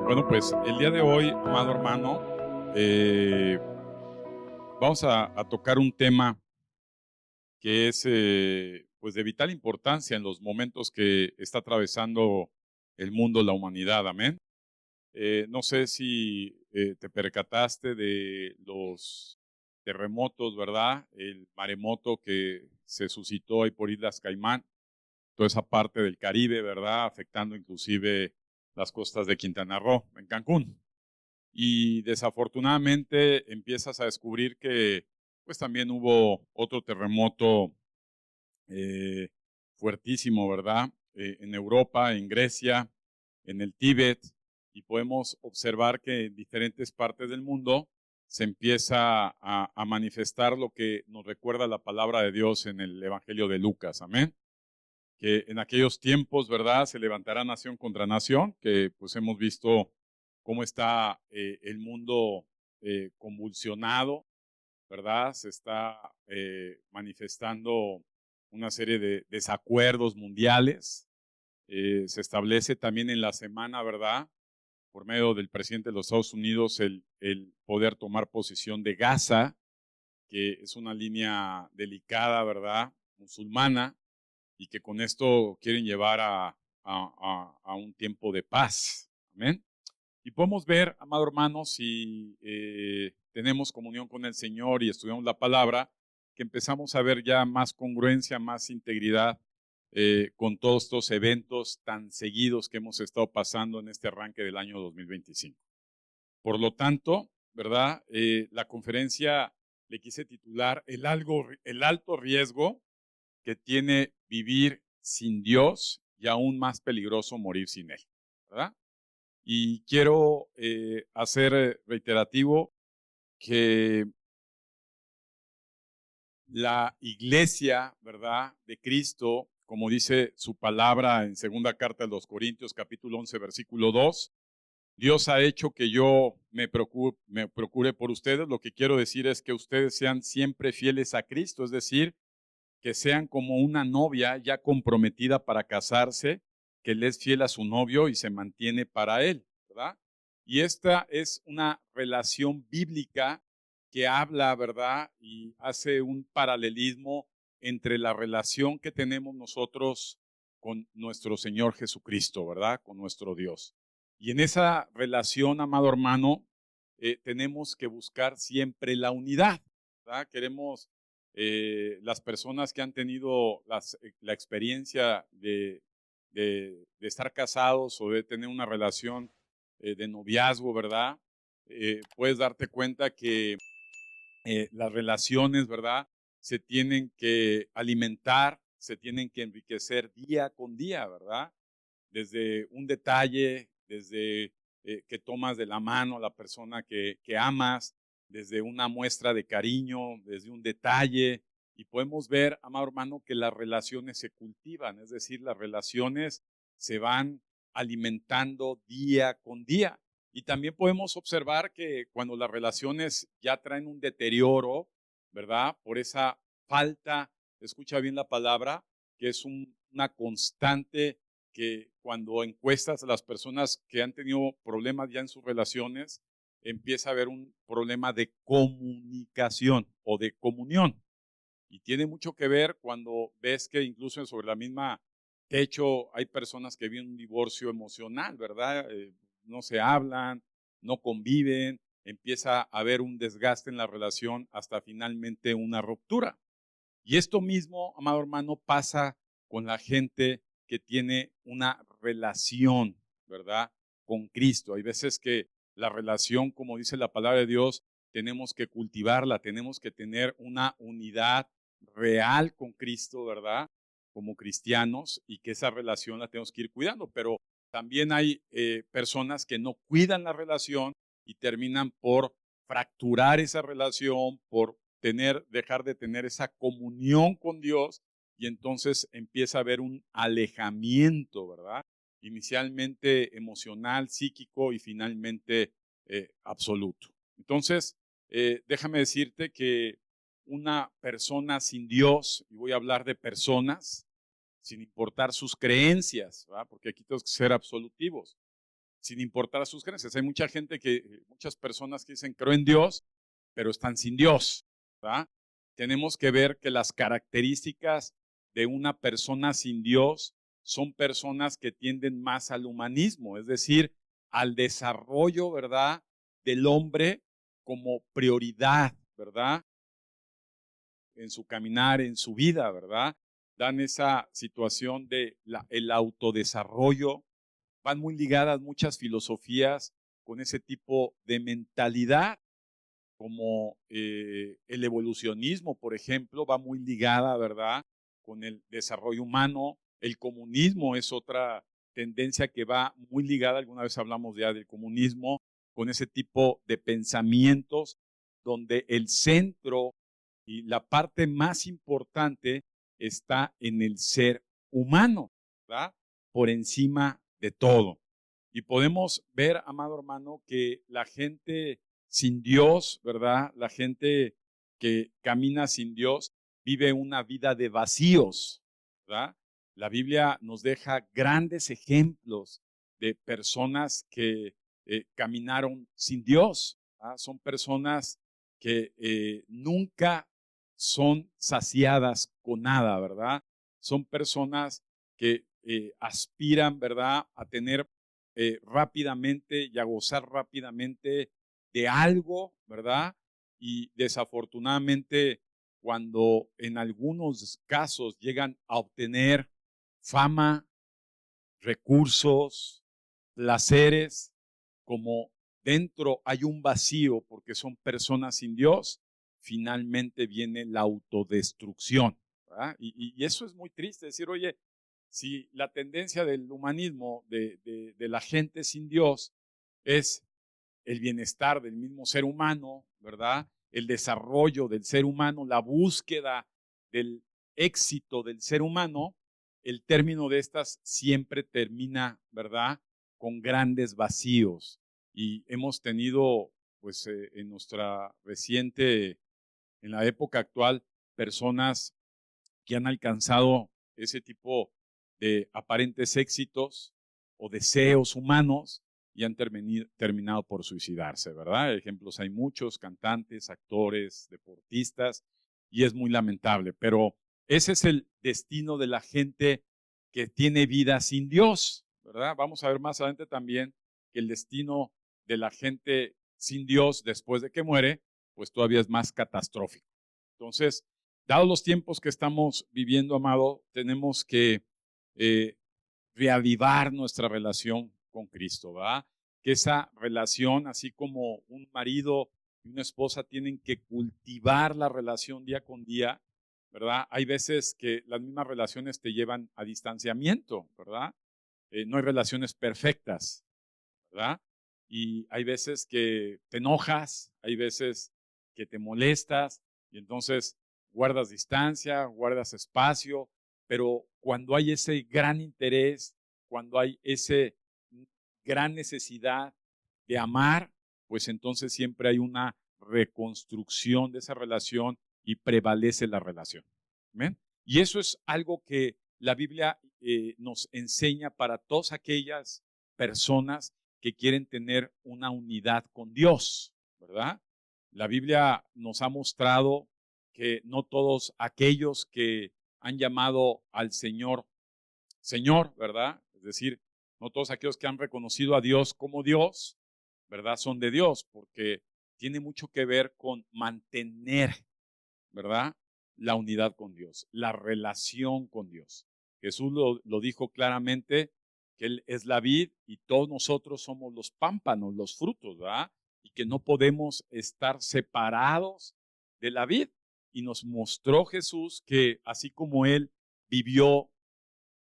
Bueno, pues el día de hoy, amado hermano, vamos a tocar un tema que es pues de vital importancia en los momentos que está atravesando el mundo, la humanidad, amén. No sé si te percataste de los terremotos, ¿verdad? El maremoto que se suscitó ahí por Islas Caimán, toda esa parte del Caribe, ¿verdad? Afectando inclusive las costas de Quintana Roo, en Cancún. Y desafortunadamente empiezas a descubrir que pues también hubo otro terremoto eh, fuertísimo, ¿verdad? En Europa, en Grecia, en el Tíbet, y podemos observar que en diferentes partes del mundo se empieza a manifestar lo que nos recuerda la palabra de Dios en el Evangelio de Lucas, amén. Que en aquellos tiempos, ¿verdad? Se levantará nación contra nación, que pues hemos visto cómo está el mundo convulsionado, ¿verdad? Se está manifestando una serie de desacuerdos mundiales. Se establece también en la semana, ¿verdad? Por medio del presidente de los Estados Unidos, el poder tomar posesión de Gaza, que es una línea delicada, ¿verdad? Musulmana, y que con esto quieren llevar a un tiempo de paz. Amén. Y podemos ver, amado hermano, si tenemos comunión con el Señor y estudiamos la palabra, que empezamos a ver ya más congruencia, más integridad con todos estos eventos tan seguidos que hemos estado pasando en este arranque del año 2025. Por lo tanto, ¿verdad? La conferencia le quise titular el alto riesgo que tiene vivir sin Dios y aún más peligroso morir sin Él, ¿verdad? Y quiero hacer reiterativo que la iglesia, ¿verdad?, de Cristo, como dice su palabra en segunda carta de los Corintios, capítulo 11, versículo 2, Dios ha hecho que yo me procure por ustedes. Lo que quiero decir es que ustedes sean siempre fieles a Cristo, es decir, que sean como una novia ya comprometida para casarse, que le es fiel a su novio y se mantiene para él, ¿verdad? Y esta es una relación bíblica que habla, ¿verdad? Y hace un paralelismo entre la relación que tenemos nosotros con nuestro Señor Jesucristo, ¿verdad? Con nuestro Dios. Y en esa relación, amado hermano, tenemos que buscar siempre la unidad, ¿verdad? Queremos las personas que han tenido la experiencia de estar casados o de tener una relación de noviazgo, ¿verdad? Puedes darte cuenta que las relaciones, ¿verdad? Se tienen que alimentar, se tienen que enriquecer día con día, ¿verdad? Desde un detalle, desde que tomas de la mano a la persona que amas, desde una muestra de cariño, desde un detalle, y podemos ver, amado hermano, que las relaciones se cultivan, es decir, las relaciones se van alimentando día con día. Y también podemos observar que cuando las relaciones ya traen un deterioro, ¿verdad? Por esa falta, escucha bien la palabra, que es una constante que cuando encuestas a las personas que han tenido problemas ya en sus relaciones, empieza a haber un problema de comunicación o de comunión. Y tiene mucho que ver cuando ves que incluso sobre la misma techo hay personas que viven un divorcio emocional, ¿verdad? No se hablan, no conviven, empieza a haber un desgaste en la relación hasta finalmente una ruptura. Y esto mismo, amado hermano, pasa con la gente que tiene una relación, ¿verdad? Con Cristo. Hay veces que la relación, como dice la palabra de Dios, tenemos que cultivarla, tenemos que tener una unidad real con Cristo, ¿verdad? Como cristianos, y que esa relación la tenemos que ir cuidando. Pero también hay personas que no cuidan la relación y terminan por fracturar esa relación, por dejar de tener esa comunión con Dios, y entonces empieza a haber un alejamiento, ¿verdad? Inicialmente emocional, psíquico y finalmente absoluto. Entonces, déjame decirte que una persona sin Dios, y voy a hablar de personas, sin importar sus creencias, ¿verdad? Porque aquí tenemos que ser absolutivos. sin importar sus creencias. Hay mucha gente muchas personas que dicen creo en Dios, pero están sin Dios, ¿verdad? Tenemos que ver que las características de una persona sin Dios son personas que tienden más al humanismo, es decir, al desarrollo, ¿verdad?, del hombre como prioridad, ¿verdad?, en su caminar, en su vida, ¿verdad? Dan esa situación de el autodesarrollo. Van muy ligadas muchas filosofías con ese tipo de mentalidad, como el evolucionismo, por ejemplo, va muy ligada, ¿verdad?, con el desarrollo humano. El comunismo es otra tendencia que va muy ligada, alguna vez hablamos ya del comunismo, con ese tipo de pensamientos donde el centro y la parte más importante está en el ser humano, ¿verdad?, por encima de todo. Y podemos ver, amado hermano, que la gente sin Dios, ¿verdad?, la gente que camina sin Dios, vive una vida de vacíos, ¿verdad? La Biblia nos deja grandes ejemplos de personas que caminaron sin Dios, ¿verdad? Son personas que nunca son saciadas con nada, ¿verdad? Son personas que aspiran, ¿verdad?, a tener rápidamente y a gozar rápidamente de algo, ¿verdad? Y desafortunadamente, cuando en algunos casos llegan a obtener fama, recursos, placeres, como dentro hay un vacío porque son personas sin Dios, finalmente viene la autodestrucción, ¿verdad? Y eso es muy triste, decir, oye, si la tendencia del humanismo, de la gente sin Dios, es el bienestar del mismo ser humano, ¿verdad?, el desarrollo del ser humano, la búsqueda del éxito del ser humano, el término de estas siempre termina, ¿verdad?, con grandes vacíos. Y hemos tenido, pues, en nuestra reciente, en la época actual, personas que han alcanzado ese tipo de aparentes éxitos o deseos humanos y han terminado por suicidarse, ¿verdad? Ejemplos hay muchos, cantantes, actores, deportistas, y es muy lamentable, pero ese es el destino de la gente que tiene vida sin Dios, ¿verdad? Vamos a ver más adelante también que el destino de la gente sin Dios después de que muere, pues todavía es más catastrófico. Entonces, dados los tiempos que estamos viviendo, amado, tenemos que reavivar nuestra relación con Cristo, ¿verdad? Que esa relación, así como un marido y una esposa tienen que cultivar la relación día con día, ¿verdad? Hay veces que las mismas relaciones te llevan a distanciamiento, ¿verdad? No hay relaciones perfectas, ¿verdad? Y hay veces que te enojas, hay veces que te molestas y entonces guardas distancia, guardas espacio, pero cuando hay ese gran interés, cuando hay ese gran necesidad de amar, pues entonces siempre hay una reconstrucción de esa relación y prevalece la relación. ¿Amén? Y eso es algo que la Biblia nos enseña para todas aquellas personas que quieren tener una unidad con Dios, ¿verdad? La Biblia nos ha mostrado que no todos aquellos que han llamado al Señor, Señor, ¿verdad? Es decir, no todos aquellos que han reconocido a Dios como Dios, ¿verdad?, son de Dios, porque tiene mucho que ver con mantener, ¿verdad?, la unidad con Dios, la relación con Dios. Jesús lo dijo claramente, que Él es la vid y todos nosotros somos los pámpanos, los frutos, ¿verdad? Y que no podemos estar separados de la vid. Y nos mostró Jesús que así como Él vivió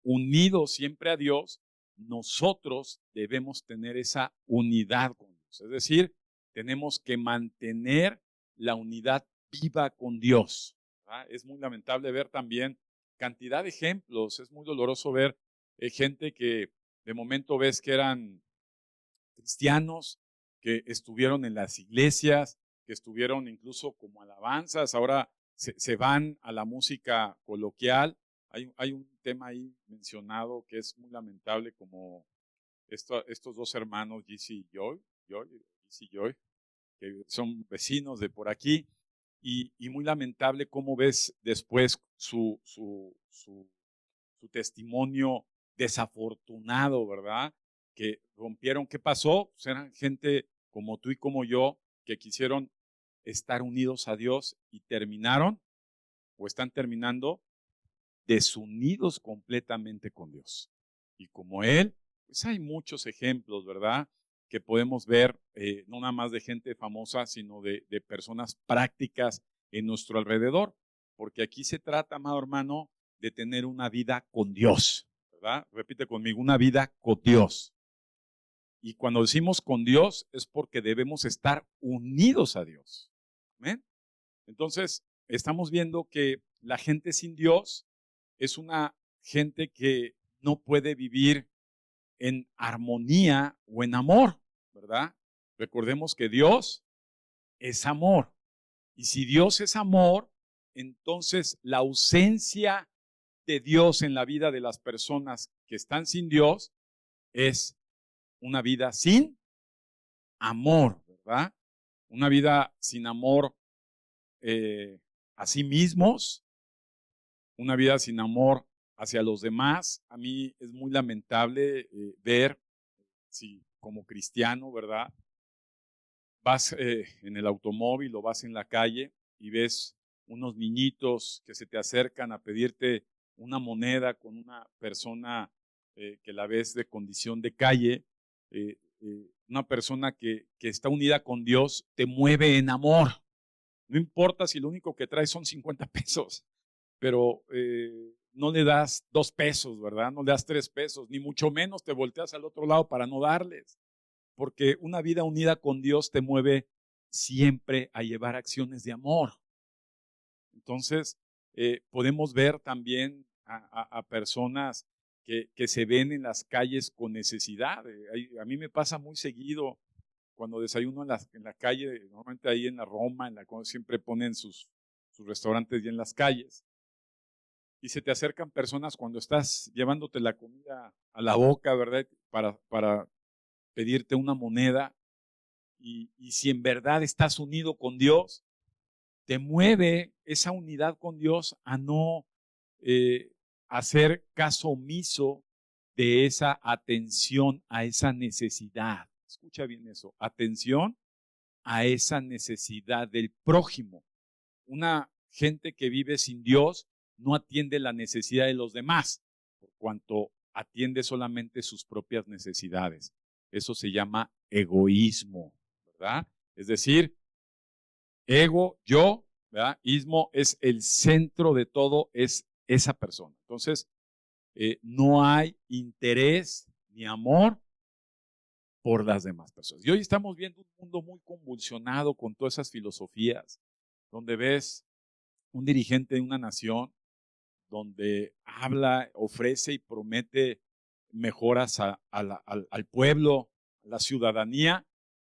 unido siempre a Dios, nosotros debemos tener esa unidad con Dios. Es decir, tenemos que mantener la unidad viva con Dios, ¿verdad? Es muy lamentable ver también cantidad de ejemplos, es muy doloroso ver gente que de momento ves que eran cristianos, que estuvieron en las iglesias, que estuvieron incluso como alabanzas, ahora se van a la música coloquial. Hay un tema ahí mencionado que es muy lamentable, como estos dos hermanos, Gis y Joy, que son vecinos de por aquí, y muy lamentable cómo ves después su testimonio desafortunado, ¿verdad? Que rompieron. ¿Qué pasó? Pues eran gente como tú y como yo que quisieron estar unidos a Dios y terminaron o están terminando desunidos completamente con Dios. Y como Él, pues hay muchos ejemplos, ¿verdad? Que podemos ver, no nada más de gente famosa, sino de personas prácticas en nuestro alrededor. Porque aquí se trata, amado hermano, de tener una vida con Dios, ¿verdad? Repite conmigo, una vida con Dios. Y cuando decimos con Dios es porque debemos estar unidos a Dios. ¿Amén? Entonces, estamos viendo que la gente sin Dios es una gente que no puede vivir en armonía o en amor, ¿verdad? Recordemos que Dios es amor. Y si Dios es amor, entonces la ausencia de Dios en la vida de las personas que están sin Dios es una vida sin amor, ¿verdad? Una vida sin amor a sí mismos, una vida sin amor hacia los demás. A mí es muy lamentable ver, si como cristiano, ¿verdad? Vas en el automóvil o vas en la calle y ves unos niñitos que se te acercan a pedirte una moneda con una persona que la ves de condición de calle, una persona que está unida con Dios, te mueve en amor. No importa si lo único que traes son 50 pesos, pero no le das 2 pesos, ¿verdad? No le das 3 pesos, ni mucho menos te volteas al otro lado para no darles, porque una vida unida con Dios te mueve siempre a llevar acciones de amor. Entonces, podemos ver también a personas que se ven en las calles con necesidad. A mí me pasa muy seguido cuando desayuno en la calle, normalmente ahí en la Roma, siempre ponen sus restaurantes ya en las calles. Y se te acercan personas cuando estás llevándote la comida a la boca, ¿verdad? Para pedirte una moneda. Y si en verdad estás unido con Dios, te mueve esa unidad con Dios a no eh, hacer caso omiso de esa atención a esa necesidad. Escucha bien eso, atención a esa necesidad del prójimo. Una gente que vive sin Dios no atiende la necesidad de los demás, por cuanto atiende solamente sus propias necesidades. Eso se llama egoísmo, ¿verdad? Es decir, ego, yo, ¿verdad? Ismo es el centro de todo, es esa persona. Entonces, no hay interés ni amor por las demás personas. Y hoy estamos viendo un mundo muy convulsionado con todas esas filosofías, donde ves un dirigente de una nación, donde habla, ofrece y promete mejoras al pueblo, a la ciudadanía,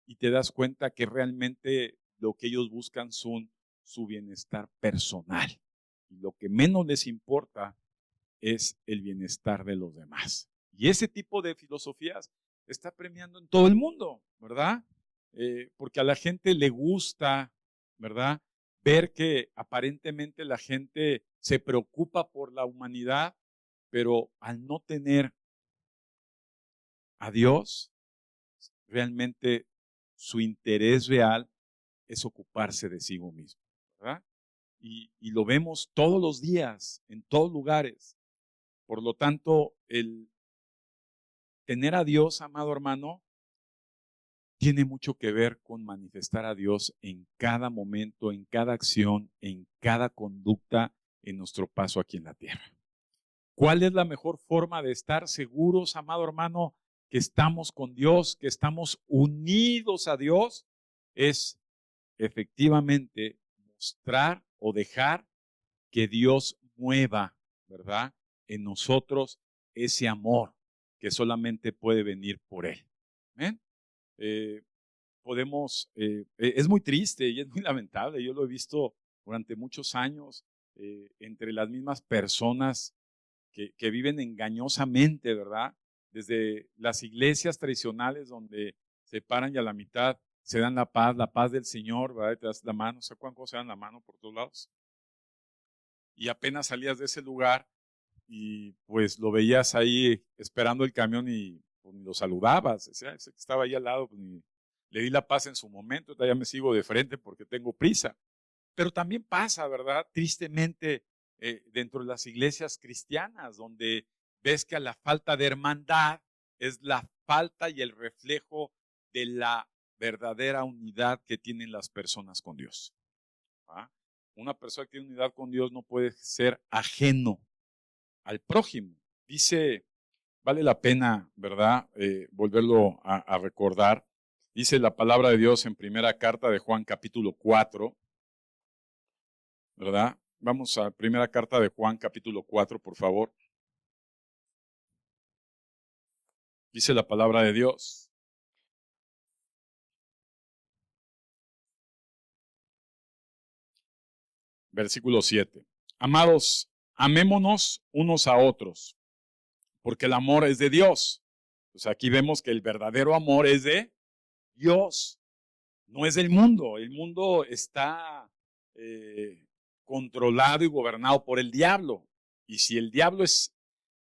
y te das cuenta que realmente lo que ellos buscan son su bienestar personal. Y lo que menos les importa es el bienestar de los demás. Y ese tipo de filosofías está premiando en todo el mundo, ¿verdad? Porque a la gente le gusta, ¿verdad? Ver que aparentemente la gente se preocupa por la humanidad, pero al no tener a Dios, realmente su interés real es ocuparse de sí mismo, ¿verdad? Y lo vemos todos los días, en todos lugares. Por lo tanto, el tener a Dios, amado hermano, tiene mucho que ver con manifestar a Dios en cada momento, en cada acción, en cada conducta en nuestro paso aquí en la tierra. ¿Cuál es la mejor forma de estar seguros, amado hermano, que estamos con Dios, que estamos unidos a Dios? Es efectivamente mostrar o dejar que Dios mueva, ¿verdad? En nosotros ese amor que solamente puede venir por Él. ¿Amén? Es muy triste y es muy lamentable, yo lo he visto durante muchos años entre las mismas personas que viven engañosamente, ¿verdad? desde las iglesias tradicionales donde se paran y a la mitad se dan la paz del Señor, ¿verdad? Y te das la mano, ¿se acuerdan cómo se dan la mano por todos lados? Y apenas salías de ese lugar y pues lo veías ahí esperando el camión y pues, ni lo saludabas, decía, ese que estaba ahí al lado, pues, le di la paz en su momento, ya me sigo de frente porque tengo prisa. Pero también pasa, ¿verdad? Tristemente, dentro de las iglesias cristianas, donde ves que a la falta de hermandad es la falta y el reflejo de la verdadera unidad que tienen las personas con Dios. ¿Ah? Una persona que tiene unidad con Dios no puede ser ajeno al prójimo. Dice, vale la pena, ¿verdad? Volverlo a recordar. Dice la palabra de Dios en primera carta de Juan capítulo 4, ¿verdad? Vamos a primera carta de Juan capítulo 4, por favor. Dice la palabra de Dios. Versículo 7. Amados, amémonos unos a otros, porque el amor es de Dios. Pues aquí vemos que el verdadero amor es de Dios, no es del mundo. El mundo está controlado y gobernado por el diablo. Y si el diablo es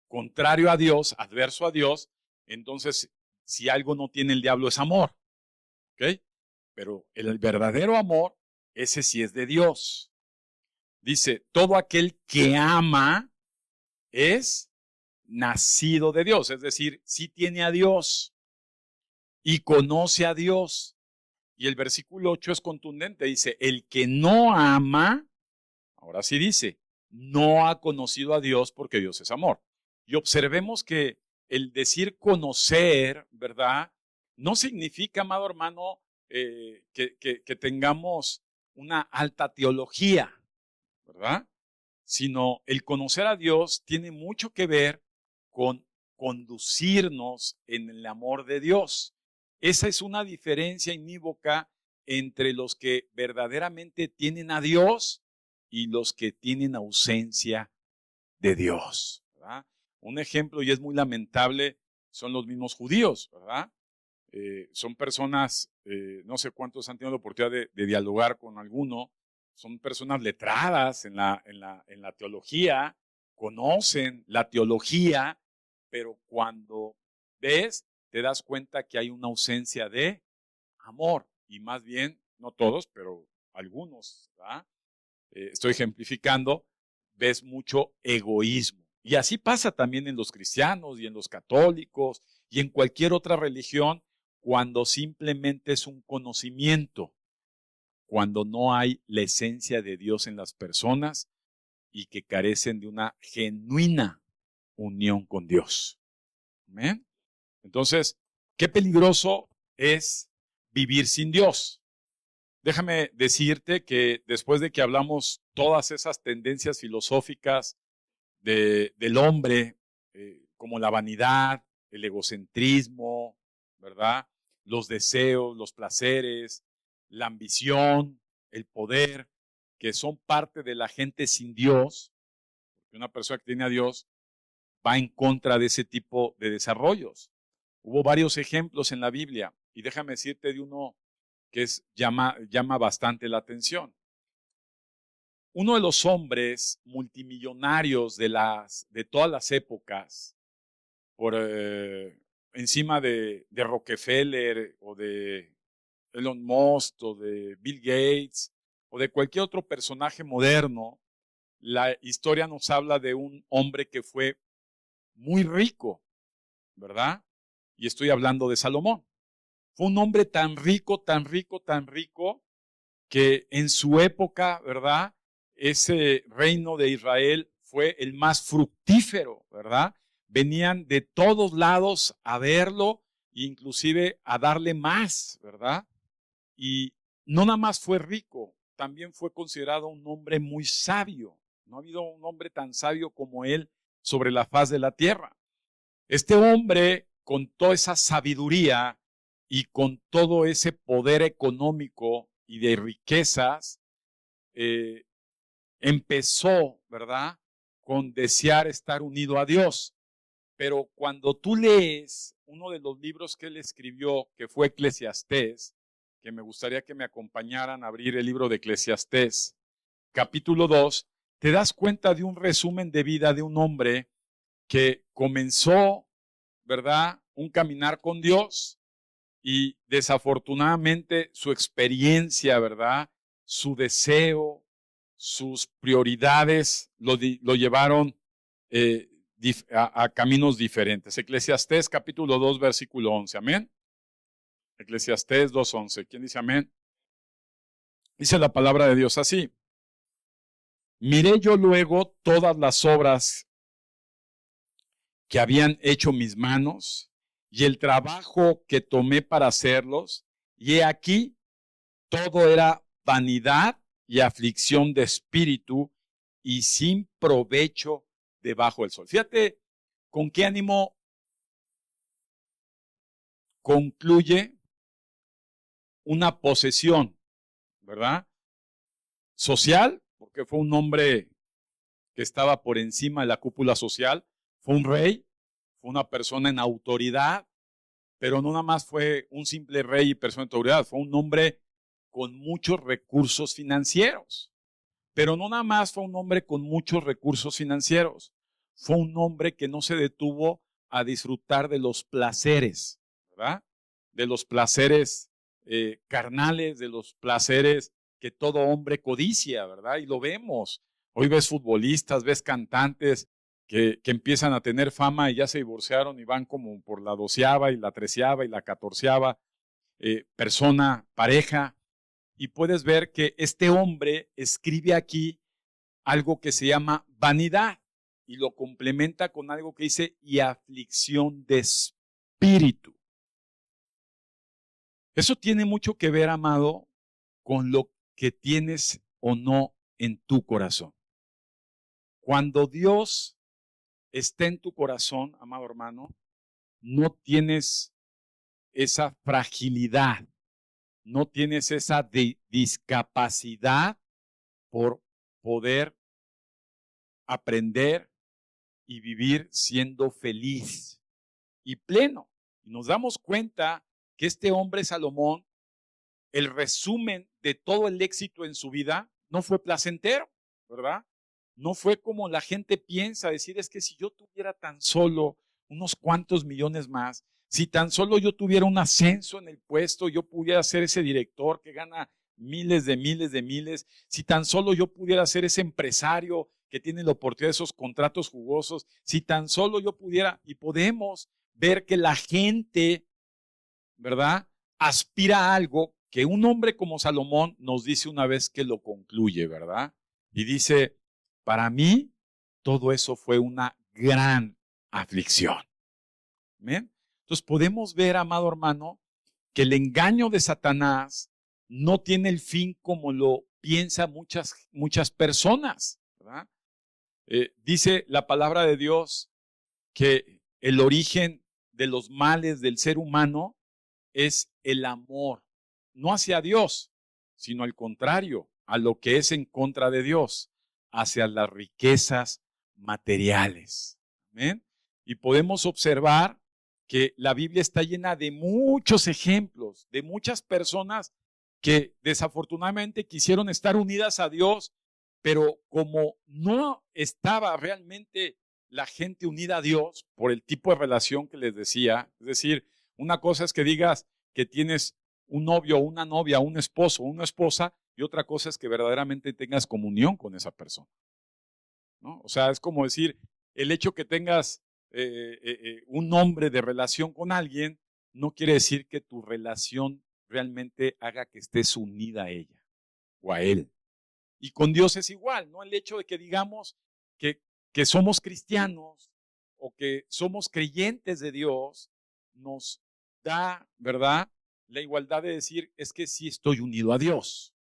contrario a Dios, adverso a Dios, entonces si algo no tiene el diablo es amor. ¿Ok? Pero el verdadero amor, ese sí es de Dios. Dice, todo aquel que ama es nacido de Dios, es decir, sí tiene a Dios y conoce a Dios. Y el versículo 8 es contundente, dice, el que no ama, ahora sí dice, no ha conocido a Dios porque Dios es amor. Y observemos que el decir conocer, ¿verdad? No significa, amado hermano, que tengamos una alta teología, ¿verdad? Sino el conocer a Dios tiene mucho que ver con conducirnos en el amor de Dios. Esa es una diferencia inívoca entre los que verdaderamente tienen a Dios y los que tienen ausencia de Dios, ¿verdad? Un ejemplo, y es muy lamentable, son los mismos judíos, ¿verdad? Son personas, no sé cuántos han tenido la oportunidad de dialogar con alguno, son personas letradas en la teología, conocen la teología, pero cuando ves, te das cuenta que hay una ausencia de amor, y más bien, no todos, pero algunos, ¿verdad? Estoy ejemplificando, ves mucho egoísmo. Y así pasa también en los cristianos y en los católicos y en cualquier otra religión cuando simplemente es un conocimiento, cuando no hay la esencia de Dios en las personas y que carecen de una genuina unión con Dios. ¿Amén? Entonces, qué peligroso es vivir sin Dios. Déjame decirte que después de que hablamos todas esas tendencias filosóficas del hombre, como la vanidad, el egocentrismo, ¿verdad? Los deseos, los placeres, la ambición, el poder, que son parte de la gente sin Dios, porque una persona que tiene a Dios va en contra de ese tipo de desarrollos. Hubo varios ejemplos en la Biblia y déjame decirte de uno que llama bastante la atención. Uno de los hombres multimillonarios de todas las épocas, por encima de Rockefeller o de Elon Musk o de Bill Gates o de cualquier otro personaje moderno, la historia nos habla de un hombre que fue muy rico, ¿verdad? Y estoy hablando de Salomón. Fue un hombre tan rico, tan rico, tan rico, que en su época, ¿verdad? Ese reino de Israel fue el más fructífero, ¿verdad? Venían de todos lados a verlo e inclusive a darle más, ¿verdad? Y no nada más fue rico, también fue considerado un hombre muy sabio. No ha habido un hombre tan sabio como él sobre la faz de la tierra. Este hombre, con toda esa sabiduría y con todo ese poder económico y de riquezas, eh, empezó, ¿verdad?, con desear estar unido a Dios. Pero cuando tú lees uno de los libros que él escribió, que fue Eclesiastés, que me gustaría que me acompañaran a abrir el libro de Eclesiastés, capítulo 2, te das cuenta de un resumen de vida de un hombre que comenzó, ¿verdad?, un caminar con Dios y desafortunadamente su experiencia, ¿verdad?, su deseo, sus prioridades lo llevaron a caminos diferentes. Eclesiastés capítulo 2, versículo 11, amén. Eclesiastés 2:11, ¿quién dice amén? Dice la palabra de Dios así: miré yo luego todas las obras que habían hecho mis manos y el trabajo que tomé para hacerlos, y he aquí, todo era vanidad y aflicción de espíritu y sin provecho debajo del sol. Fíjate con qué ánimo concluye una posesión, ¿verdad? Social, porque fue un hombre que estaba por encima de la cúpula social, fue un rey, fue una persona en autoridad, pero no nada más fue un simple rey y persona en autoridad, fue un hombre con muchos recursos financieros. Pero no nada más fue un hombre con muchos recursos financieros, fue un hombre que no se detuvo a disfrutar de los placeres, ¿verdad? De los placeres carnales, de los placeres que todo hombre codicia, ¿verdad? Y lo vemos. Hoy ves futbolistas, ves cantantes que empiezan a tener fama y ya se divorciaron y van como por la 12ª y la 13ª y la 14ª persona, pareja. Y puedes ver que este hombre escribe aquí algo que se llama vanidad y lo complementa con algo que dice y aflicción de espíritu. Eso tiene mucho que ver, amado, con lo que tienes o no en tu corazón. Cuando Dios está en tu corazón, amado hermano, no tienes esa fragilidad, no tienes esa discapacidad por poder aprender y vivir siendo feliz y pleno. Y nos damos cuenta que este hombre Salomón, el resumen de todo el éxito en su vida, no fue placentero, ¿verdad? No fue como la gente piensa, decir, es que si yo tuviera tan solo unos cuantos millones más, si tan solo yo tuviera un ascenso en el puesto, yo pudiera ser ese director que gana miles de miles de miles, si tan solo yo pudiera ser ese empresario que tiene la oportunidad de esos contratos jugosos, si tan solo yo pudiera, y podemos ver que la gente, ¿verdad?, aspira a algo que un hombre como Salomón nos dice una vez que lo concluye, ¿verdad? Y dice, para mí todo eso fue una gran aflicción. ¿Ven? Entonces podemos ver, amado hermano, que el engaño de Satanás no tiene el fin como lo piensan muchas personas, ¿verdad? Dice la palabra de Dios que el origen de los males del ser humano es el amor, no hacia Dios, sino al contrario, a lo que es en contra de Dios, hacia las riquezas materiales. ¿Amén? Y podemos observar que la Biblia está llena de muchos ejemplos, de muchas personas que desafortunadamente quisieron estar unidas a Dios, pero como no estaba realmente la gente unida a Dios por el tipo de relación que les decía, es decir, una cosa es que digas que tienes un novio, una novia, un esposo, una esposa, y otra cosa es que verdaderamente tengas comunión con esa persona, ¿no? O sea, es como decir, el hecho que tengas un nombre de relación con alguien no quiere decir que tu relación realmente haga que estés unida a ella o a él. Y con Dios es igual, ¿no? El hecho de que digamos que somos cristianos o que somos creyentes de Dios nos da, ¿verdad?, la igualdad de decir, es que sí estoy unido a Dios.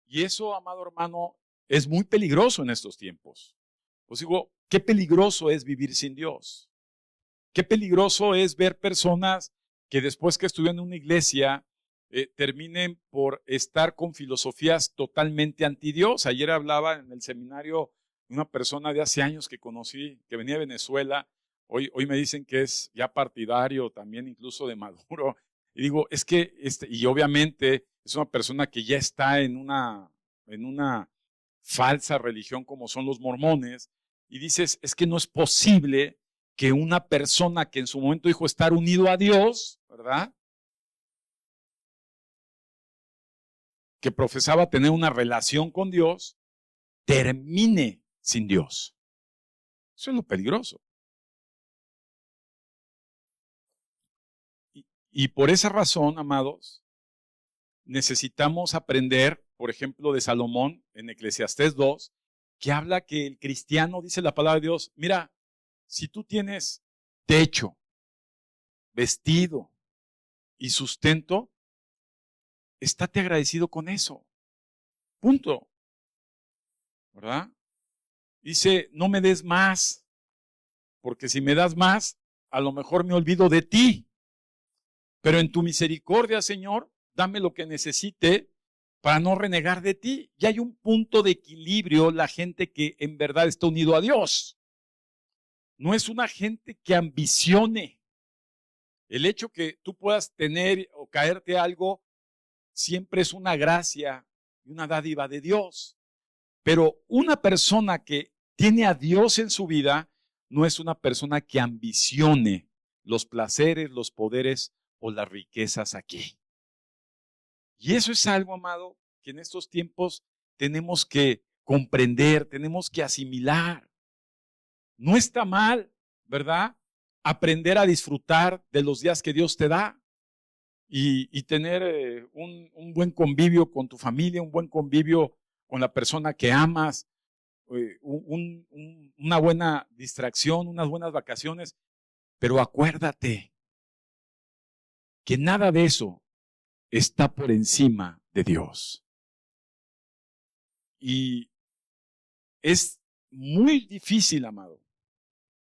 Y eso, amado hermano, es muy peligroso en estos tiempos. Os digo, qué peligroso es vivir sin Dios. Qué peligroso es ver personas que después que estuvieron en una iglesia terminen por estar con filosofías totalmente anti Dios. Ayer hablaba en el seminario una persona de hace años que conocí, que venía de Venezuela, Hoy me dicen que es ya partidario también incluso de Maduro. Y digo, es que, y obviamente es una persona que ya está en una falsa religión como son los mormones. Y dices, es que no es posible que una persona que en su momento dijo estar unido a Dios, ¿verdad? Que profesaba tener una relación con Dios, termine sin Dios. Eso es lo peligroso. Y por esa razón, amados, necesitamos aprender, por ejemplo, de Salomón en Eclesiastés 2, que habla que el cristiano, dice la palabra de Dios, mira, si tú tienes techo, vestido y sustento, estate agradecido con eso. Punto. ¿Verdad? Dice, no me des más, porque si me das más, a lo mejor me olvido de ti. Pero en tu misericordia, Señor, dame lo que necesite para no renegar de ti. Y hay un punto de equilibrio la gente que en verdad está unido a Dios. No es una gente que ambicione. El hecho que tú puedas tener o caerte algo siempre es una gracia y una dádiva de Dios. Pero una persona que tiene a Dios en su vida no es una persona que ambicione los placeres, los poderes o las riquezas aquí. Y eso es algo, amado, que en estos tiempos tenemos que comprender, tenemos que asimilar. No está mal, ¿verdad? Aprender a disfrutar de los días que Dios te da y tener un buen convivio con tu familia, un buen convivio con la persona que amas, una buena distracción, unas buenas vacaciones. Pero acuérdate que nada de eso está por encima de Dios. Y es muy difícil, amado,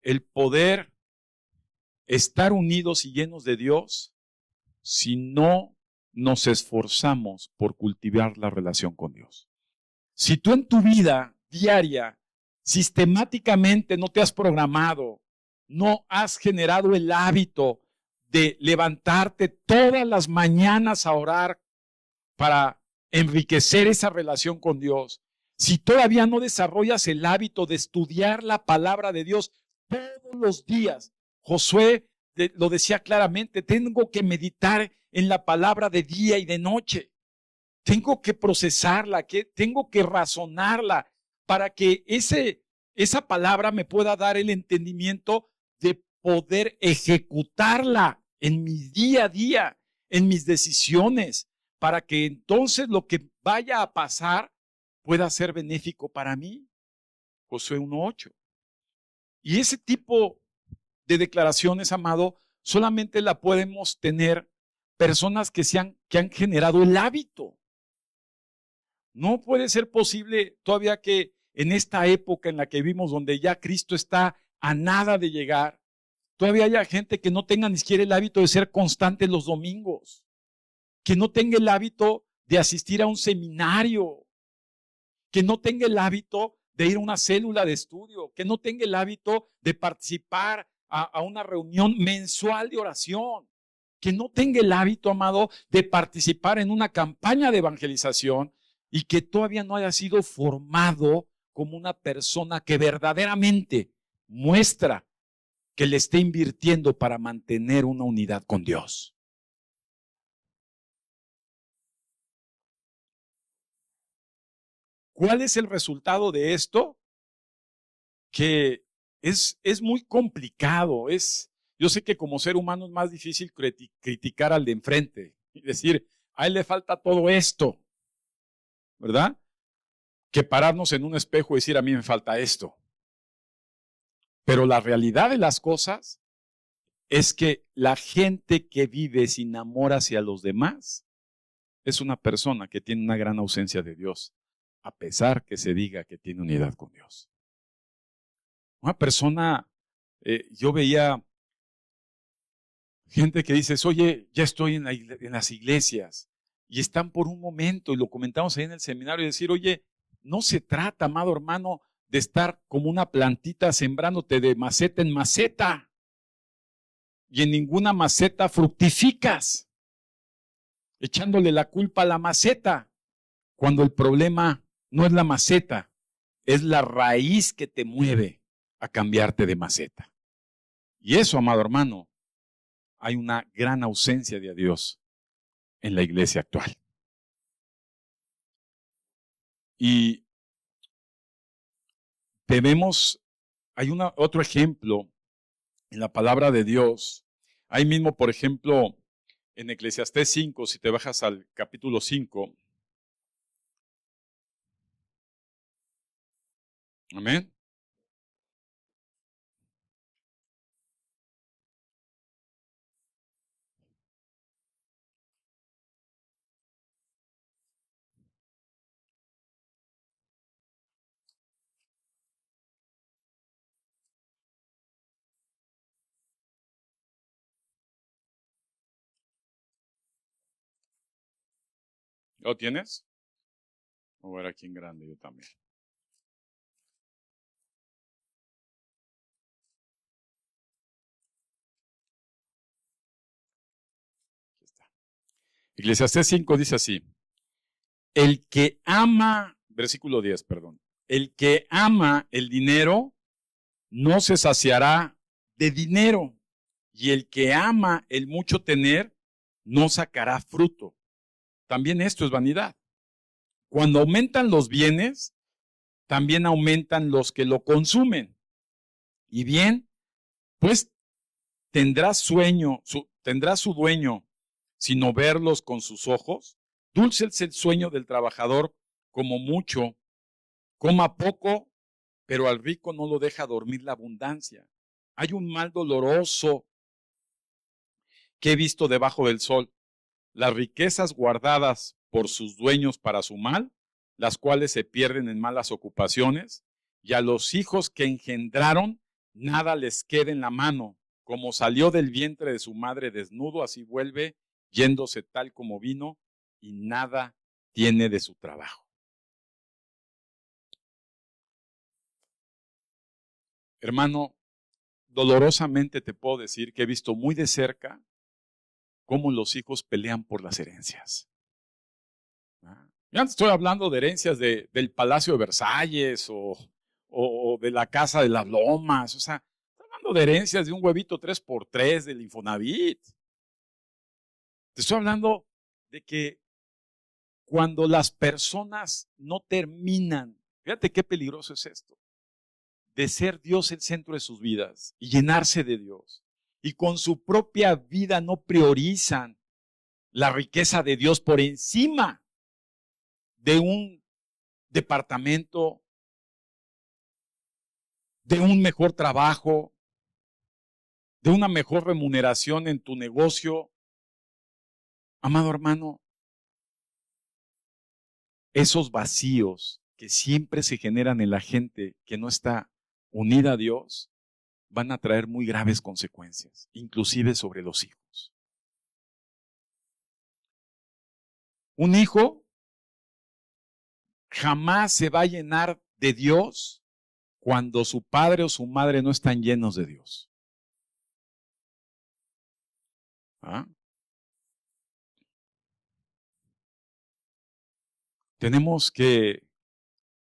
el poder estar unidos y llenos de Dios si no nos esforzamos por cultivar la relación con Dios. Si tú en tu vida diaria sistemáticamente no te has programado, no has generado el hábito de levantarte todas las mañanas a orar para enriquecer esa relación con Dios, si todavía no desarrollas el hábito de estudiar la palabra de Dios todos los días, Josué lo decía claramente, tengo que meditar en la palabra de día y de noche. Tengo que procesarla, tengo que razonarla para que esa palabra me pueda dar el entendimiento de poder ejecutarla en mi día a día, en mis decisiones, para que entonces lo que vaya a pasar pueda ser benéfico para mí. Josué 1:8. Y ese tipo de declaraciones, amado, solamente la podemos tener personas que han generado el hábito. No puede ser posible todavía que en esta época en la que vivimos, donde ya Cristo está a nada de llegar, todavía haya gente que no tenga ni siquiera el hábito de ser constante los domingos, que no tenga el hábito de asistir a un seminario, que no tenga el hábito de ir a una célula de estudio, que no tenga el hábito de participar a una reunión mensual de oración, que no tenga el hábito, amado, de participar en una campaña de evangelización y que todavía no haya sido formado como una persona que verdaderamente muestra que le esté invirtiendo para mantener una unidad con Dios. ¿Cuál es el resultado de esto? Que es muy complicado. Yo sé que como ser humano es más difícil criticar al de enfrente y decir, a él le falta todo esto, ¿verdad? Que pararnos en un espejo y decir, a mí me falta esto. Pero la realidad de las cosas es que la gente que vive sin amor hacia los demás es una persona que tiene una gran ausencia de Dios, a pesar que se diga que tiene unidad con Dios. Una persona, yo veía gente que dice, oye, ya estoy en las iglesias y están por un momento, y lo comentamos ahí en el seminario, y decir, oye, no se trata, amado hermano, de estar como una plantita sembrándote de maceta en maceta. Y en ninguna maceta fructificas, echándole la culpa a la maceta, cuando el problema no es la maceta, es la raíz que te mueve a cambiarte de maceta. Y eso, amado hermano, hay una gran ausencia de Dios en la iglesia actual. Y hay otro ejemplo en la palabra de Dios. Ahí mismo, por ejemplo, en Eclesiastés 5, si te bajas al capítulo 5. Amén. ¿Lo tienes? Voy a ver aquí en grande yo también. Aquí está. Eclesiastés 5 dice así: el que ama, versículo 10, perdón, el que ama el dinero no se saciará de dinero, y el que ama el mucho tener no sacará fruto. También esto es vanidad. Cuando aumentan los bienes, también aumentan los que lo consumen. Y bien, pues tendrá su dueño, sino verlos con sus ojos. Dulce es el sueño del trabajador como mucho, coma poco, pero al rico no lo deja dormir la abundancia. Hay un mal doloroso que he visto debajo del sol: las riquezas guardadas por sus dueños para su mal, las cuales se pierden en malas ocupaciones, y a los hijos que engendraron nada les queda en la mano. Como salió del vientre de su madre desnudo, así vuelve, yéndose tal como vino, y nada tiene de su trabajo. Hermano, dolorosamente te puedo decir que he visto muy de cerca cómo los hijos pelean por las herencias. Ya no estoy hablando de herencias del Palacio de Versalles o de la Casa de las Lomas. O sea, estoy hablando de herencias de un huevito 3x3 del Infonavit. Te estoy hablando de que cuando las personas no terminan, fíjate qué peligroso es esto, de ser Dios el centro de sus vidas y llenarse de Dios, y con su propia vida no priorizan la riqueza de Dios por encima de un departamento, de un mejor trabajo, de una mejor remuneración en tu negocio. Amado hermano, esos vacíos que siempre se generan en la gente que no está unida a Dios van a traer muy graves consecuencias, inclusive sobre los hijos. Un hijo jamás se va a llenar de Dios cuando su padre o su madre no están llenos de Dios. ¿Ah? Tenemos que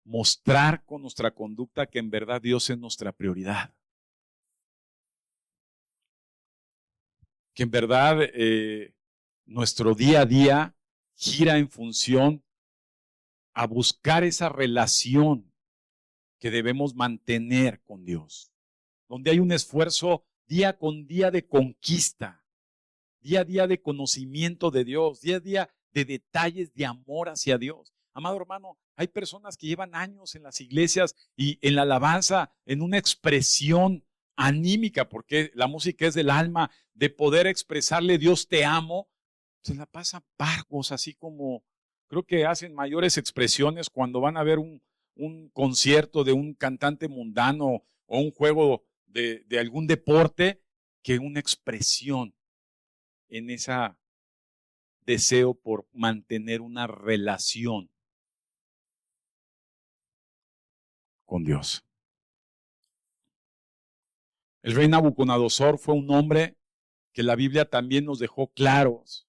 mostrar con nuestra conducta que en verdad Dios es nuestra prioridad. Que en verdad nuestro día a día gira en función a buscar esa relación que debemos mantener con Dios, donde hay un esfuerzo día con día de conquista, día a día de conocimiento de Dios, día a día de detalles de amor hacia Dios. Amado hermano, hay personas que llevan años en las iglesias y en la alabanza, en una expresión anímica, porque la música es del alma, de poder expresarle Dios te amo, se la pasan parcos, así como creo que hacen mayores expresiones cuando van a ver un concierto de un cantante mundano o un juego de algún deporte, que una expresión en ese deseo por mantener una relación. con Dios. El rey Nabucodonosor fue un hombre que la Biblia también nos dejó claros,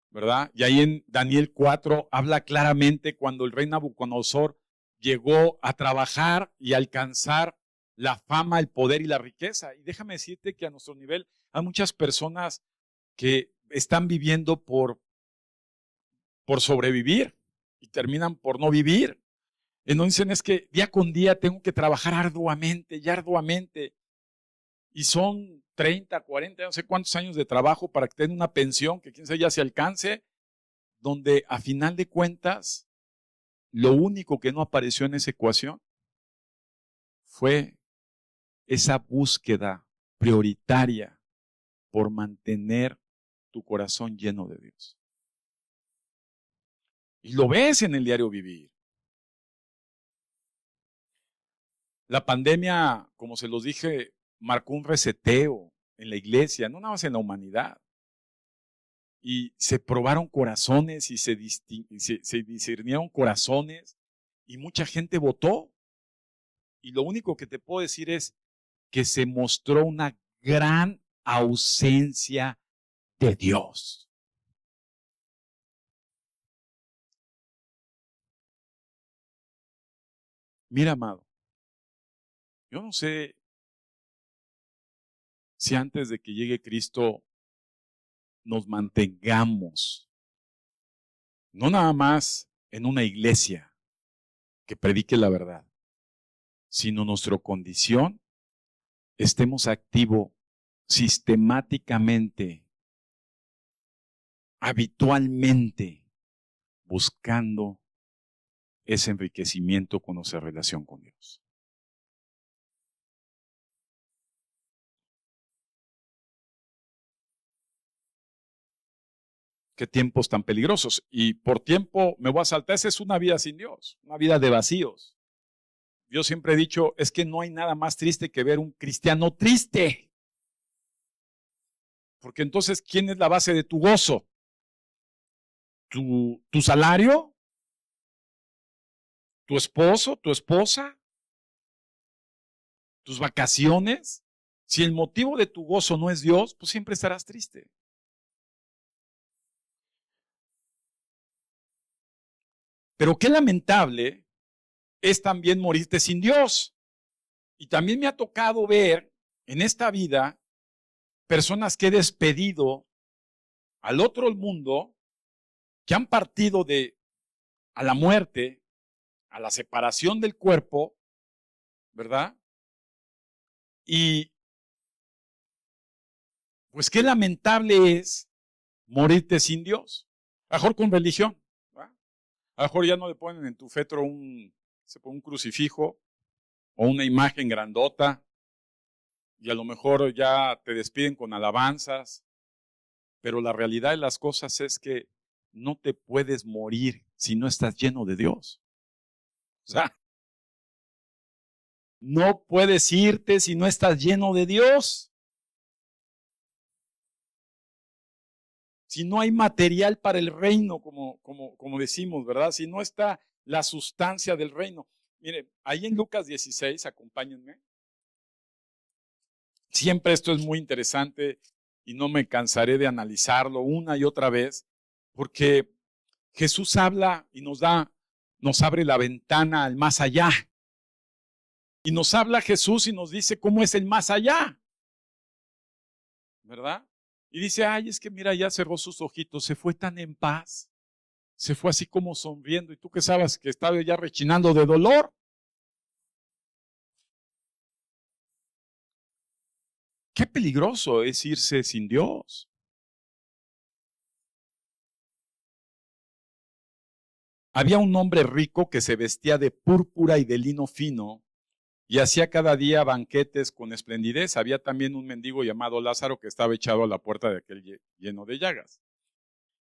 ¿verdad? Y ahí en Daniel 4 habla claramente cuando el rey Nabucodonosor llegó a trabajar y alcanzar la fama, el poder y la riqueza. Y déjame decirte que a nuestro nivel hay muchas personas que están viviendo por sobrevivir y terminan por no vivir. Entonces dicen es que día con día tengo que trabajar arduamente y arduamente. Y son 30, 40, no sé cuántos años de trabajo para que tengan una pensión que quién sabe ya se alcance, donde a final de cuentas lo único que no apareció en esa ecuación fue esa búsqueda prioritaria por mantener tu corazón lleno de Dios. Y lo ves en el diario vivir. La pandemia, como se los dije, marcó un reseteo en la iglesia, no nada más en la humanidad. Y se probaron corazones y se discernieron corazones y mucha gente votó. Y lo único que te puedo decir es que se mostró una gran ausencia de Dios. Mira, amado, yo no sé si antes de que llegue Cristo nos mantengamos, no nada más en una iglesia que predique la verdad, sino nuestra condición, estemos activos sistemáticamente, habitualmente, buscando ese enriquecimiento con nuestra relación con Dios. Qué tiempos tan peligrosos. Y por tiempo me voy a saltar. Esa es una vida sin Dios, una vida de vacíos. Yo siempre he dicho, es que no hay nada más triste que ver un cristiano triste. Porque entonces, ¿quién es la base de tu gozo? ¿Tu salario? ¿Tu esposo? ¿Tu esposa? ¿Tus vacaciones? Si el motivo de tu gozo no es Dios, pues siempre estarás triste. Pero qué lamentable es también morirte sin Dios. Y también me ha tocado ver en esta vida personas que he despedido al otro mundo, que han partido a la muerte, a la separación del cuerpo, ¿verdad? Y pues qué lamentable es morirte sin Dios. A lo mejor con religión, ¿verdad? A lo mejor ya no le ponen en tu féretro un crucifijo o una imagen grandota, y a lo mejor ya te despiden con alabanzas, pero la realidad de las cosas es que no te puedes morir si no estás lleno de Dios. O sea, no puedes irte si no estás lleno de Dios. Si no hay material para el reino, como decimos, ¿verdad? Si no está la sustancia del reino. Mire, ahí en Lucas 16, acompáñenme. Siempre esto es muy interesante y no me cansaré de analizarlo una y otra vez, porque Jesús habla y nos abre la ventana al más allá. Y nos habla Jesús y nos dice cómo es el más allá, ¿verdad? Y dice, ay, es que mira, ya cerró sus ojitos, se fue tan en paz, se fue así como sonriendo, y tú que sabes que estaba ya rechinando de dolor. Qué peligroso es irse sin Dios. Había un hombre rico que se vestía de púrpura y de lino fino y hacía cada día banquetes con esplendidez. Había también un mendigo llamado Lázaro que estaba echado a la puerta de aquel lleno de llagas.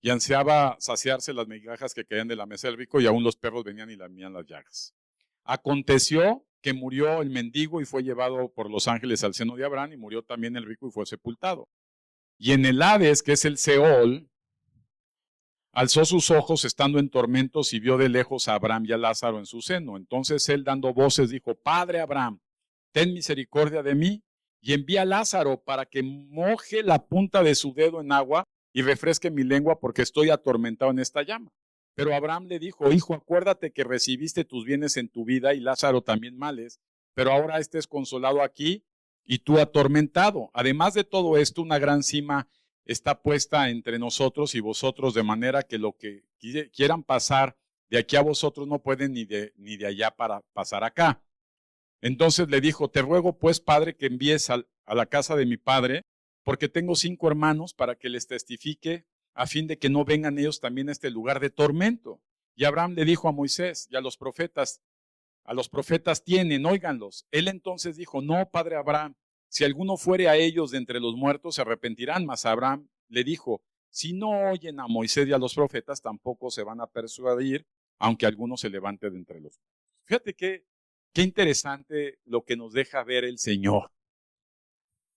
Y ansiaba saciarse las migajas que caían de la mesa del rico, y aún los perros venían y lamían las llagas. Aconteció que murió el mendigo y fue llevado por los ángeles al seno de Abraham, y murió también el rico y fue sepultado. Y en el Hades, que es el Seol, alzó sus ojos estando en tormentos y vio de lejos a Abraham y a Lázaro en su seno. Entonces él, dando voces, dijo: Padre Abraham, ten misericordia de mí y envía a Lázaro para que moje la punta de su dedo en agua y refresque mi lengua, porque estoy atormentado en esta llama. Pero Abraham le dijo: Hijo, acuérdate que recibiste tus bienes en tu vida y Lázaro también males, pero ahora estés consolado aquí y tú atormentado. Además de todo esto, una gran cima está puesta entre nosotros y vosotros, de manera que lo que quieran pasar de aquí a vosotros no pueden ni de allá para pasar acá. Entonces le dijo: Te ruego pues, padre, que envíes a la casa de mi padre, porque tengo 5 hermanos, para que les testifique, a fin de que no vengan ellos también a este lugar de tormento. Y Abraham le dijo a Moisés y a los profetas tienen, óiganlos. Él entonces dijo: No, padre Abraham, si alguno fuere a ellos de entre los muertos, se arrepentirán. Mas Abraham le dijo: Si no oyen a Moisés y a los profetas, tampoco se van a persuadir, aunque alguno se levante de entre los muertos. Fíjate qué interesante lo que nos deja ver el Señor.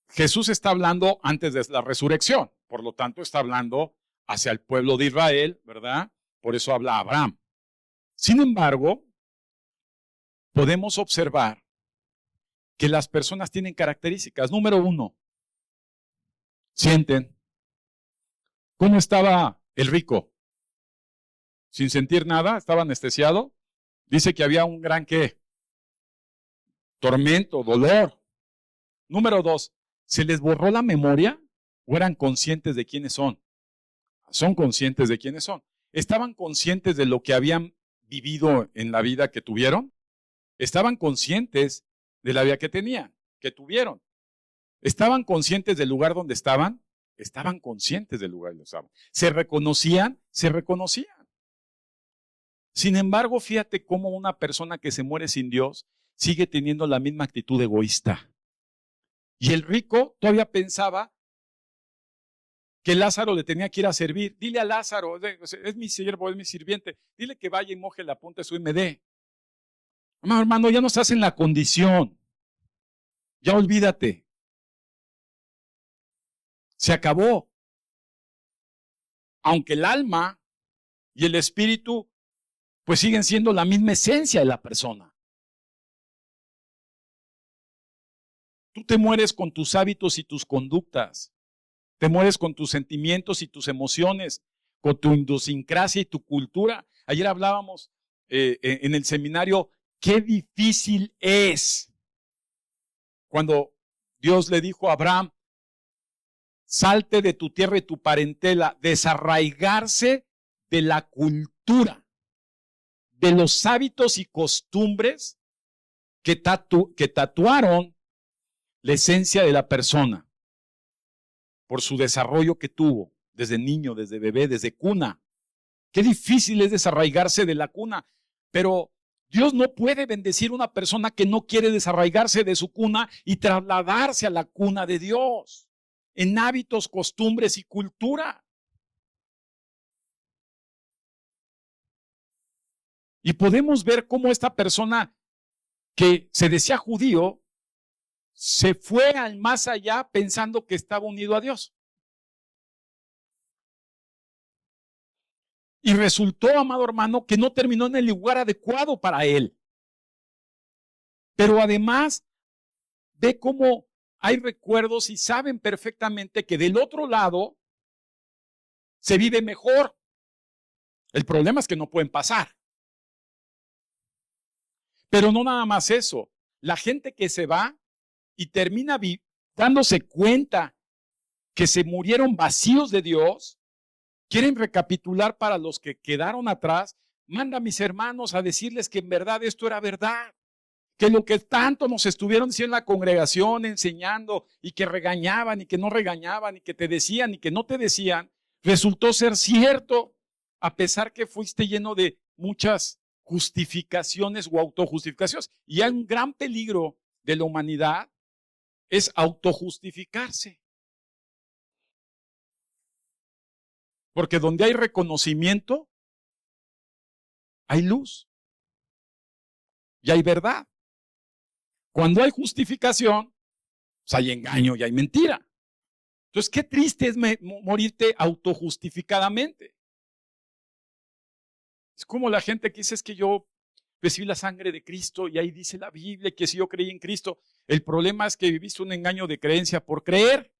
Jesús está hablando antes de la resurrección, por lo tanto está hablando hacia el pueblo de Israel, ¿verdad? Por eso habla Abraham. Sin embargo, podemos observar que las personas tienen características. Número 1, sienten. ¿Cómo estaba el rico? Sin sentir nada, estaba anestesiado. Dice que había un gran ¿qué? Tormento, dolor. Número 2, ¿se les borró la memoria o eran conscientes de quiénes son? Son conscientes de quiénes son. ¿Estaban conscientes de lo que habían vivido en la vida que tuvieron? Estaban conscientes de la vida que tenían, que tuvieron. ¿Estaban conscientes del lugar donde estaban? Estaban conscientes del lugar donde estaban. ¿Se reconocían? Se reconocían. Sin embargo, fíjate cómo una persona que se muere sin Dios sigue teniendo la misma actitud egoísta. Y el rico todavía pensaba que Lázaro le tenía que ir a servir. Dile a Lázaro: es mi siervo, es mi sirviente, dile que vaya y moje la punta de su y me dé. Hermano, ya no estás en la condición. Ya olvídate. Se acabó. Aunque el alma y el espíritu pues siguen siendo la misma esencia de la persona. Tú te mueres con tus hábitos y tus conductas. Te mueres con tus sentimientos y tus emociones, con tu idiosincrasia y tu cultura. Ayer hablábamos en el seminario qué difícil es cuando Dios le dijo a Abraham: salte de tu tierra y tu parentela, desarraigarse de la cultura, de los hábitos y costumbres que tatuaron la esencia de la persona por su desarrollo que tuvo desde niño, desde bebé, desde cuna. Qué difícil es desarraigarse de la cuna, pero Dios no puede bendecir a una persona que no quiere desarraigarse de su cuna y trasladarse a la cuna de Dios en hábitos, costumbres y cultura. Y podemos ver cómo esta persona que se decía judío se fue al más allá pensando que estaba unido a Dios. Y resultó, amado hermano, que no terminó en el lugar adecuado para él. Pero además, ve cómo hay recuerdos y saben perfectamente que del otro lado se vive mejor. El problema es que no pueden pasar. Pero no nada más eso. La gente que se va y termina dándose cuenta que se murieron vacíos de Dios, quieren recapitular para los que quedaron atrás. Manda a mis hermanos a decirles que en verdad esto era verdad, que lo que tanto nos estuvieron diciendo en la congregación, enseñando, y que regañaban y que no regañaban, y que te decían y que no te decían, resultó ser cierto, a pesar que fuiste lleno de muchas justificaciones o autojustificaciones. Y hay un gran peligro de la humanidad, es autojustificarse. Porque donde hay reconocimiento, hay luz y hay verdad. Cuando hay justificación, pues hay engaño y hay mentira. Entonces, qué triste es morirte autojustificadamente. Es como la gente que dice, es que yo recibí la sangre de Cristo y ahí dice la Biblia que si yo creí en Cristo. El problema es que viviste un engaño de creencia por creer,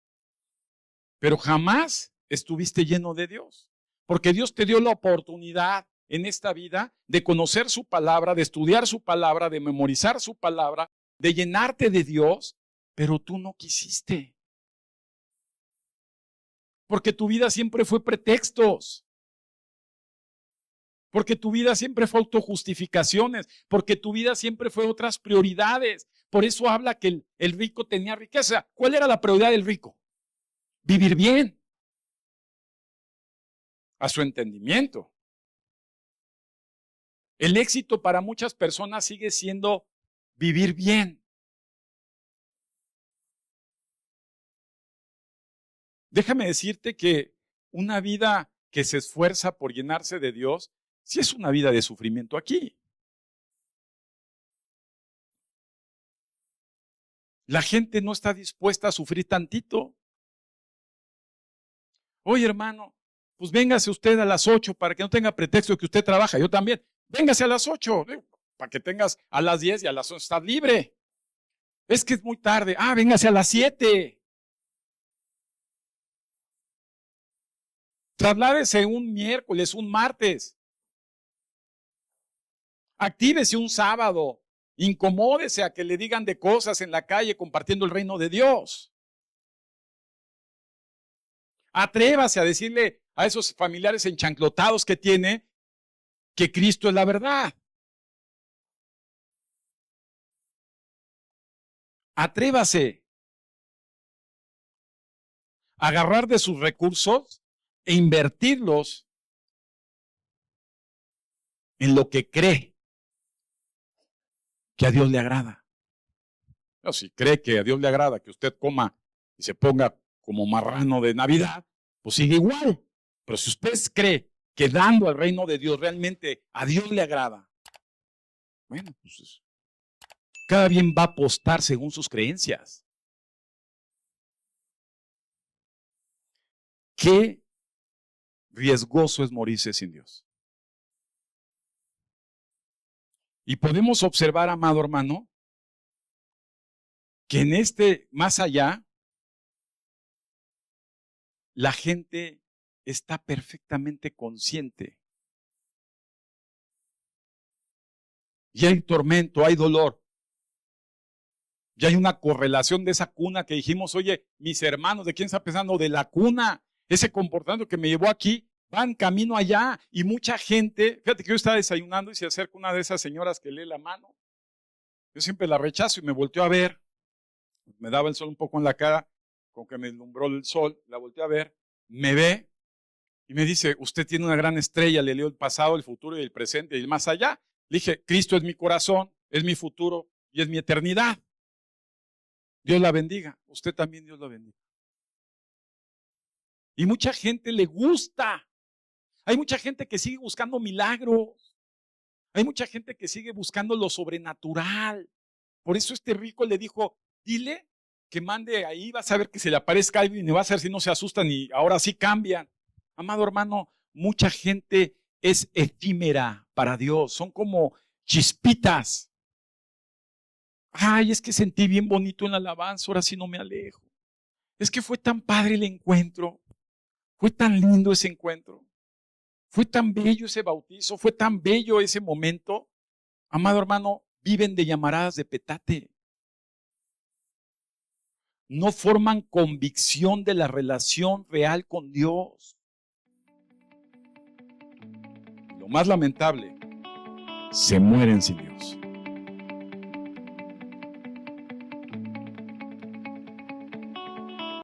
pero jamás estuviste lleno de Dios. Porque Dios te dio la oportunidad en esta vida de conocer su palabra, de estudiar su palabra, de memorizar su palabra, de llenarte de Dios, pero tú no quisiste. Porque tu vida siempre fue pretextos. Porque tu vida siempre fue autojustificaciones. Porque tu vida siempre fue otras prioridades. Por eso habla que el rico tenía riqueza. ¿Cuál era la prioridad del rico? Vivir bien. A su entendimiento. El éxito para muchas personas sigue siendo vivir bien. Déjame decirte que una vida que se esfuerza por llenarse de Dios, sí es una vida de sufrimiento aquí. La gente no está dispuesta a sufrir tantito. Oye, hermano, pues véngase usted a las 8 para que no tenga pretexto de que usted trabaja. Yo también. Véngase a las 8 para que tengas a las 10 y a las 11 estás libre. Es que es muy tarde. Véngase a las 7. Trasládese un miércoles, un martes. Actívese un sábado. Incomódese a que le digan de cosas en la calle compartiendo el reino de Dios. Atrévase a decirle a esos familiares enchanclotados que tiene que Cristo es la verdad. Atrévase a agarrar de sus recursos e invertirlos en lo que cree que a Dios le agrada. No, si cree que a Dios le agrada que usted coma y se ponga como marrano de Navidad, pues sigue igual. Pero si usted cree que dando al reino de Dios realmente a Dios le agrada, bueno, pues cada bien va a apostar según sus creencias. Qué riesgoso es morirse sin Dios. Y podemos observar, amado hermano, que en este más allá, la gente está perfectamente consciente. Y hay tormento, hay dolor. Y hay una correlación de esa cuna que dijimos, oye, mis hermanos, ¿de quién está pensando? De la cuna. Ese comportamiento que me llevó aquí, van camino allá. Y mucha gente, fíjate que yo estaba desayunando y se acerca una de esas señoras que lee la mano. Yo siempre la rechazo y me volteó a ver. Me daba el sol un poco en la cara, como que me alumbró el sol, la volteé a ver, me ve y me dice, usted tiene una gran estrella, le leo el pasado, el futuro y el presente y el más allá. Le dije, Cristo es mi corazón, es mi futuro y es mi eternidad. Dios la bendiga, usted también Dios la bendiga. Y mucha gente le gusta. Hay mucha gente que sigue buscando milagros. Hay mucha gente que sigue buscando lo sobrenatural. Por eso este rico le dijo, dile que mande ahí, vas a ver que se le aparezca alguien y va a hacer si no se asustan y ahora sí cambian. Amado hermano, mucha gente es efímera para Dios, son como chispitas. Ay, es que sentí bien bonito en la alabanza, ahora sí no me alejo. Es que fue tan padre el encuentro, fue tan lindo ese encuentro, fue tan bello ese bautizo, fue tan bello ese momento. Amado hermano, viven de llamaradas de petate. No forman convicción de la relación real con Dios. Lo más lamentable, se mueren sin Dios.